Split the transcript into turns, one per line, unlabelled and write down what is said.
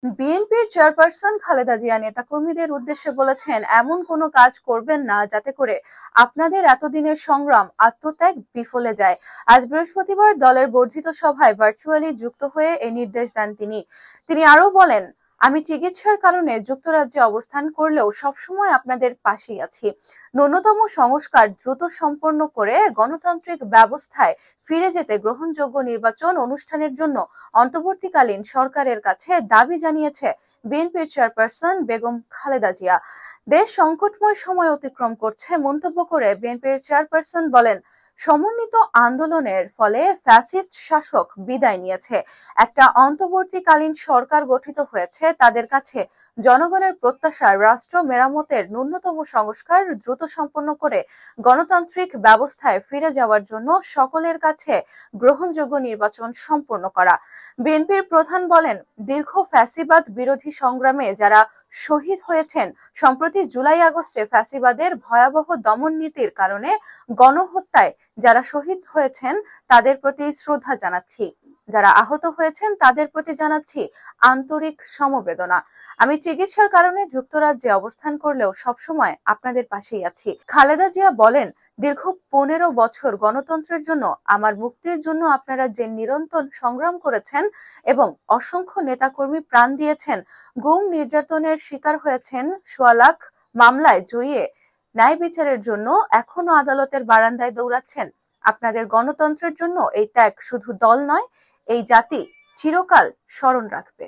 বিএনপির চেয়ারপারসন খালেদা জিয়া নেতাকর্মীদের উদ্দেশ্যে বলেছেন, এমন কোনো কাজ করবেন না যাতে করে আপনাদের এতদিনের সংগ্রাম আত্মত্যাগ বিফলে যায়। আজ বৃহস্পতিবার দলের বর্ধিত সভায় ভার্চুয়ালি যুক্ত হয়ে এই নির্দেশ দেন তিনি আরো বলেন, আমি চিকিৎসার কারণে যুক্তরাজ্যে অবস্থান করলেও সবসময় আপনাদের পাশেই আছি। ন্যূনতম সংস্কার দ্রুত সম্পন্ন করে গণতান্ত্রিক ব্যবস্থায় ফিরে যেতে গ্রহণযোগ্য নির্বাচন অনুষ্ঠানের জন্য অন্তর্বর্তীকালীন সরকারের কাছে দাবি জানিয়েছে বিএনপির চেয়ারপারসন বেগম খালেদা জিয়া। দেশ সংকটময় সময় অতিক্রম করছে মন্তব্য করে বিএনপির চেয়ারপারসন বলেন, সমন্বিত আন্দোলনের ফলে ফ্যাসিস্ট শাসক বিদায় নিয়েছে, একটা অন্তর্বর্তীকালীন সরকার গঠিত হয়েছে। তাদের কাছে জনগণের প্রত্যাশা রাষ্ট্র মেরামতের ন্যূনতম সংস্কার দ্রুত সম্পন্ন করে গণতান্ত্রিক ব্যবস্থায় ফিরে যাওয়ার জন্য সকলের কাছে গ্রহণযোগ্য নির্বাচন সম্পন্ন করা। বিএনপির প্রধান বলেন, দীর্ঘ ফ্যাসিবাদ বিরোধী সংগ্রামে যারা শহীদ হয়েছেন, সম্প্রতি জুলাই আগস্টে ফ্যাসিবাদের ভয়াবহ দমন নীতির কারণে গণহত্যায় যারা শহীদ হয়েছেন তাদের প্রতি শ্রদ্ধা জানাচ্ছি, যারা আহত হয়েছেন তাদের প্রতি জানাচ্ছি আন্তরিক সমবেদনা। আমি চিকিৎসার কারণে যুক্তরাজ্যে অবস্থান করলেও সবসময় আপনাদের পাশেই আছি। খালেদা জিয়া বলেন, দীর্ঘ 15 বছর গণতন্ত্রের জন্য, আমার মুক্তির জন্য আপনারা যে নিরন্তর সংগ্রাম করেছেন এবং অসংখ্য নেতাকর্মী প্রাণ দিয়েছেন, গুম নির্যাতনের শিকার হয়েছেন, সোয়া লাখ মামলায় জড়িয়ে ন্যায় বিচারের জন্য এখনো আদালতের বারান্দায় দৌড়াচ্ছেন। আপনাদের গণতন্ত্রের জন্য এই ত্যাগ শুধু দল নয়, এই জাতি চিরকাল স্মরণ রাখবে।